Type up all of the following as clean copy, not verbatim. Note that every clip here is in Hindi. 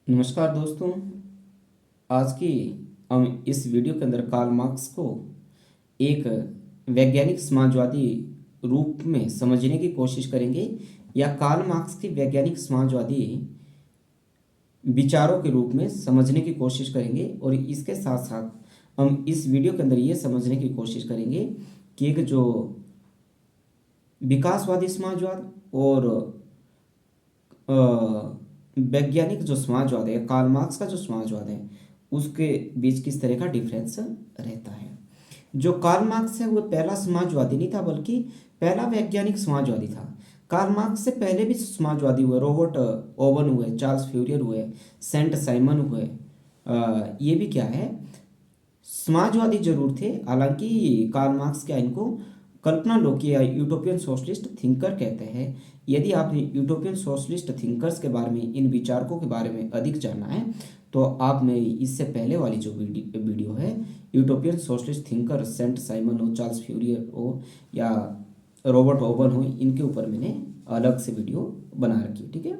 नमस्कार दोस्तों। आज की हम इस वीडियो के अंदर कार्ल मार्क्स को एक वैज्ञानिक समाजवादी रूप में समझने की कोशिश करेंगे या कार्ल मार्क्स की वैज्ञानिक समाजवादी विचारों के रूप में समझने की कोशिश करेंगे। और इसके साथ साथ हम इस वीडियो के अंदर ये समझने की कोशिश करेंगे कि एक जो विकासवादी समाजवाद और वैज्ञानिक जो समाजवाद है, कार्ल मार्क्स का जो समाजवाद है, उसके बीच किस तरह का डिफरेंस रहता है। जो कार्ल मार्क्स है वो पहला समाजवादी नहीं था, बल्कि पहला वैज्ञानिक समाजवादी था। कार्ल मार्क्स से पहले भी समाजवादी हुए, रॉबर्ट ओवन हुए, चार्ल्स फ्यूरियर हुए, सेंट साइमन हुए। ये भी क्या है, समाजवादी जरूर थे। हालांकि कार्ल मार्क्स क्या, इनको कल्पना लोग या यूटोपियन सोशलिस्ट थिंकर कहते हैं। यदि आपने यूटोपियन सोशलिस्ट थिंकर्स के बारे में, इन विचारकों के बारे में अधिक जानना है, तो आप मेरी इससे पहले वाली जो वीडियो है, utopian socialist thinker saint Simon हो, चार्ल्स फ्यूरियर हो या रॉबर्ट ओवन हो, इनके ऊपर मैंने अलग से वीडियो बना रखी है। ठीक है।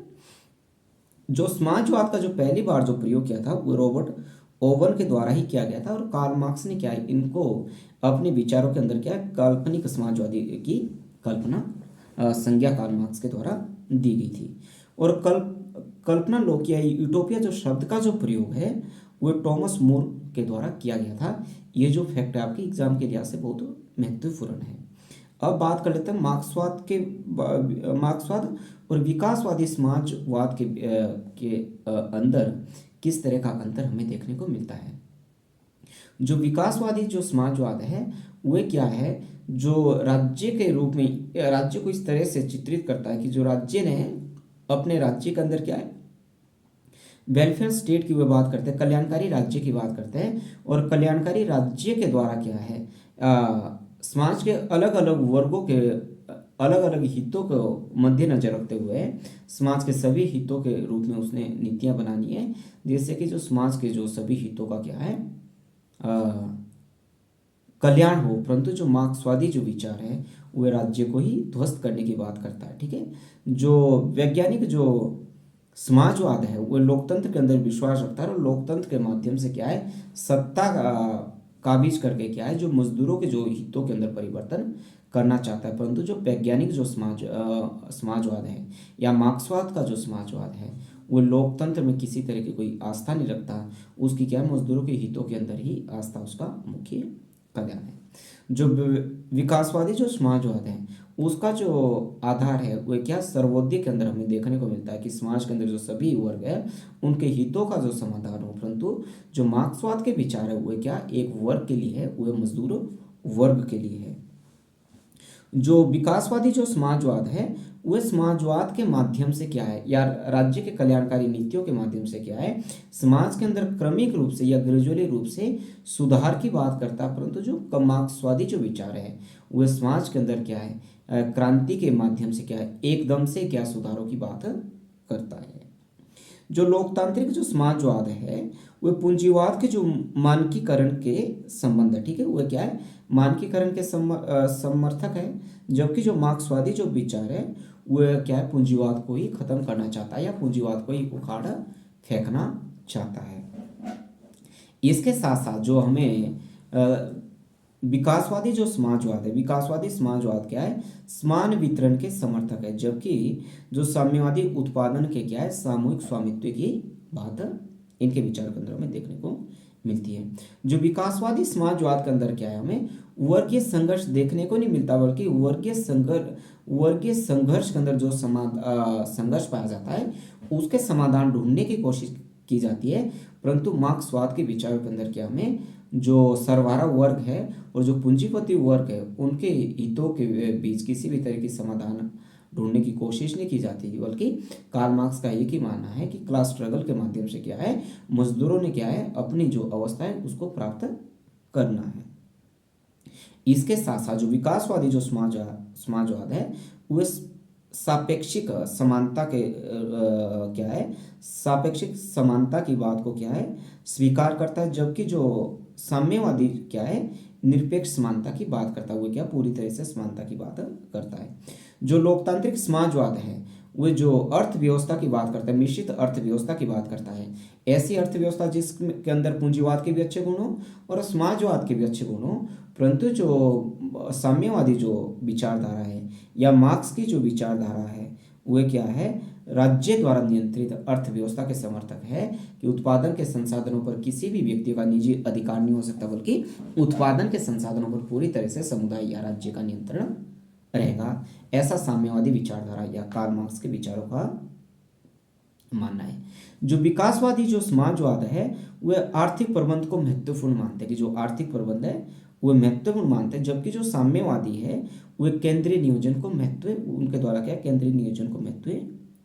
जो समाजवाद का जो पहली बार जो प्रयोग किया था वो रॉबर्ट ओवन के द्वारा ही किया गया था। और कार्ल मार्क्स ने क्या है, इनको अपने विचारों के अंदर क्या है, काल्पनिक समाजवादी की कल्पना संज्ञा कार्ल मार्क्स के द्वारा दी गई थी। और कल्पना लोक या यूटोपिया जो शब्द का जो प्रयोग है वो टॉमस मोर के द्वारा किया गया था। ये जो फैक्ट है आपके एग्जाम के लिहाज से बहुत महत्वपूर्ण है। अब बात कर लेते हैं मार्क्सवाद और विकासवादी समाजवाद के अंदर किस तरह का अंतर हमें देखने को मिलता है। जो विकासवादी जो समाजवाद है वह क्या है, जो राज्य के रूप में राज्य को इस तरह से चित्रित करता है कि जो राज्य ने अपने राज्य के अंदर क्या है, वेलफेयर स्टेट की वह बात करते हैं, कल्याणकारी राज्य की बात करते हैं। और कल्याणकारी राज्य के द्वारा क्या है, समाज के अलग अलग वर्गों के अलग अलग हितों को मद्देनजर रखते हुए समाज के सभी हितों के रूप में उसने नीतियां बनानी है। जैसे कि जो समाज के जो सभी हितों का क्या है, कल्याण हो। परंतु जो मार्क्सवादी जो विचार है वह राज्य को ही ध्वस्त करने की बात करता है। ठीक है। जो वैज्ञानिक जो समाजवाद है वो लोकतंत्र के अंदर विश्वास रखता है और लोकतंत्र के माध्यम से क्या है, सत्ता काबिज करके क्या है, जो मजदूरों के जो हितों के अंदर परिवर्तन करना चाहता है। परंतु जो वैज्ञानिक जो समाजवाद है या मार्क्सवाद का जो समाजवाद है वो लोकतंत्र में किसी तरह की कोई आस्था नहीं रखता। उसकी क्या है, मजदूरों के हितों के अंदर ही आस्था उसका मुख्य कल्याण है। जो विकासवादी जो समाजवाद है उसका जो आधार है वह क्या, सर्वोदय के अंदर हमें देखने को मिलता है कि समाज के अंदर जो सभी वर्ग है उनके हितों का जो समाधान हो। परंतु जो मार्क्सवाद के विचार है वह क्या, एक वर्ग के लिए है, वह मजदूर वर्ग के लिए है। जो विकासवादी जो समाजवाद है वह समाजवाद के माध्यम से क्या है, या राज्य के कल्याणकारी नीतियों के माध्यम से क्या है, समाज के अंदर क्रमिक रूप से या ग्रेजुअली रूप से सुधार की बात करता है। परंतु जो मार्क्सवादी जो विचार है वह समाज के अंदर क्या है, क्रांति के माध्यम से क्या है, एकदम से क्या सुधारों की बात करता है। जो लोकतांत्रिक जो समाजवाद है वह पूंजीवाद के जो मानकीकरण के संबंध है। ठीक है, वह क्या है, मानकीकरण के समर्थक है। जबकि जो मार्क्सवादी जो विचार है वह क्या है, पूंजीवाद को ही खत्म करना चाहता है या पूंजीवाद को ही उखाड़ फेंकना चाहता है। इसके साथ साथ जो हमें विकासवादी जो समाजवाद है, विकासवादी समाजवाद क्या है, समान वितरण के समर्थक है। जबकि जो साम्यवादी उत्पादन के क्या है, सामूहिक स्वामित्व की बात इनके विचार के अंदर हमें देखने को मिलती है। जो विकासवादी समाजवाद के अंदर क्या है, हमें वर्गीय संघर्ष देखने को नहीं मिलता, बल्कि वर्गीय संघर्ष के अंदर जो संघर्ष पाया जाता है उसके समाधान ढूंढने की कोशिश की जाती है। परंतु मार्क्सवाद के विचारों के अंदर क्या हमें जो सर्वहारा वर्ग है और जो पूंजीपति वर्ग है उनके हितों के बीच किसी भी तरह की समाधान ढूंढने की कोशिश नहीं की जाती, बल्कि कार्ल मार्क्स का एक ही मानना है कि क्लास स्ट्रगल के माध्यम से क्या है, मजदूरों ने क्या है, अपनी जो अवस्था है उसको प्राप्त करना है। इसके साथ साथ जो विकासवादी जो समाजवाद है वह सापेक्षिक समानता के क्या है, सापेक्षिक समानता की बात को क्या है, स्वीकार करता है। जबकि जो साम्यवादी क्या है, निरपेक्ष समानता की बात करता है, वो क्या पूरी तरह से समानता की बात करता है। जो लोकतांत्रिक समाजवाद है वो जो अर्थव्यवस्था की बात करता है, मिश्रित अर्थव्यवस्था की बात करता है। ऐसी अर्थव्यवस्था जिसके अंदर पूंजीवाद के भी अच्छे गुण हो और समाजवाद के भी अच्छे गुण हो, परंतु जो साम्यवादी जो विचारधारा है या मार्क्स की जो विचारधारा है वह क्या है, राज्य द्वारा नियंत्रित अर्थव्यवस्था के समर्थक है कि उत्पादन के संसाधनों पर किसी भी व्यक्ति का निजी अधिकार नहीं हो सकता, बल्कि उत्पादन के संसाधनों पर पूरी तरह से समुदाय या राज्य का नियंत्रण रहेगा। ऐसा साम्यवादी विचारधारा या कार्ल मार्क्स के विचारों का मानना है। जो विकासवादी जो समाजवाद है वह आर्थिक प्रबंध को महत्वपूर्ण मानते हैं, कि जो आर्थिक प्रबंध है वह महत्वपूर्ण मानते हैं, जबकि जो साम्यवादी है वह केंद्रीय नियोजन को महत्व, उनके द्वारा क्या केंद्रीय नियोजन को महत्व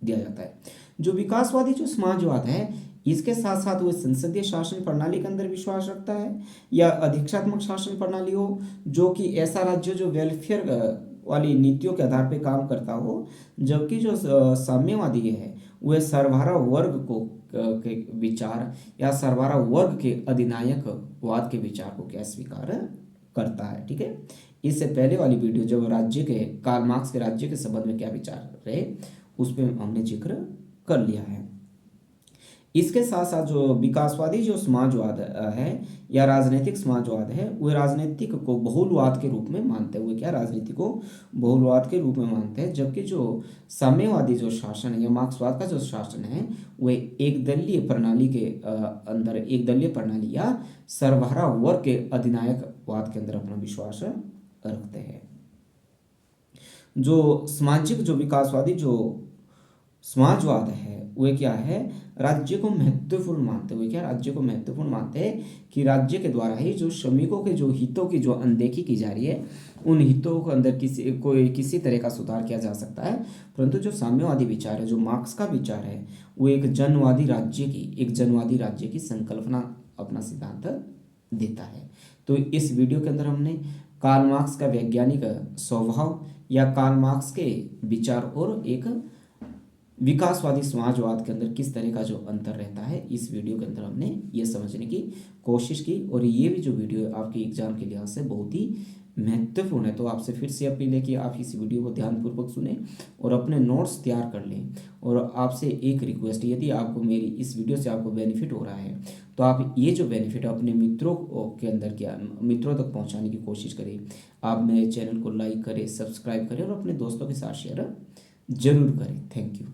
दिया जाता है। जो विकासवादी जो समाजवाद है इसके साथ साथ वह संसदीय शासन प्रणाली के अंदर विश्वास रखता है या अधिक्षात्मक शासन प्रणाली हो, जो कि ऐसा राज्य जो वेलफेयर वाली नीतियों के आधार पर काम करता हो, जबकि जो साम्यवादी है वह सर्वहारा वर्ग को के विचार या सर्वहारा वर्ग के अधिनायकवाद के विचार को क्या स्वीकार करता है। ठीक है, इससे पहले वाली वीडियो जब राज्य के कार्ल मार्क्स के राज्य के संबंध में क्या विचार रहे उस पर हमने जिक्र कर लिया है। इसके साथ साथ जो विकासवादी जो समाजवाद है या राजनीतिक समाजवाद है वह राजनीतिक को बहुलवाद के रूप में मानते हुए क्या राजनीति को बहुलवाद के रूप में मानते हैं, जबकि जो साम्यवादी जो शासन है या मार्क्सवाद का जो शासन है वह एक दलीय प्रणाली के अंदर एक दलीय प्रणाली या सर्वहारा वर्ग के अधिनायकवाद के अंदर अपना विश्वास रखते हैं। जो सामाजिक जो विकासवादी जो समाजवाद है वह क्या है, राज्य को महत्वपूर्ण मानते हुए क्या राज्य को महत्वपूर्ण मानते हैं कि राज्य के द्वारा ही जो श्रमिकों के जो हितों की जो अनदेखी की जा रही है उन हितों के अंदर किसी तरह का सुधार किया जा सकता है। परंतु जो साम्यवादी विचार है, जो मार्क्स का विचार है, वो एक जनवादी राज्य की संकल्पना अपना सिद्धांत देता है। तो इस वीडियो के अंदर हमने कार्ल मार्क्स का वैज्ञानिक स्वभाव या कार्ल मार्क्स के विचार और एक विकासवादी समाजवाद के अंदर किस तरह का जो अंतर रहता है इस वीडियो के अंदर हमने ये समझने की कोशिश की। और ये भी जो वीडियो है आपके एग्जाम के लिहाज से बहुत ही महत्वपूर्ण है। तो आपसे फिर से अपील है कि आप इस वीडियो को ध्यानपूर्वक सुने और अपने नोट्स तैयार कर लें। और आपसे एक रिक्वेस्ट, यदि आपको मेरी इस वीडियो से आपको बेनिफिट हो रहा है तो आप ये जो बेनिफिट है अपने मित्रों के अंदर क्या मित्रों तक पहुँचाने की कोशिश करें। आप मेरे चैनल को लाइक करें, सब्सक्राइब करें और अपने दोस्तों के साथ शेयर जरूर करें। Thank you.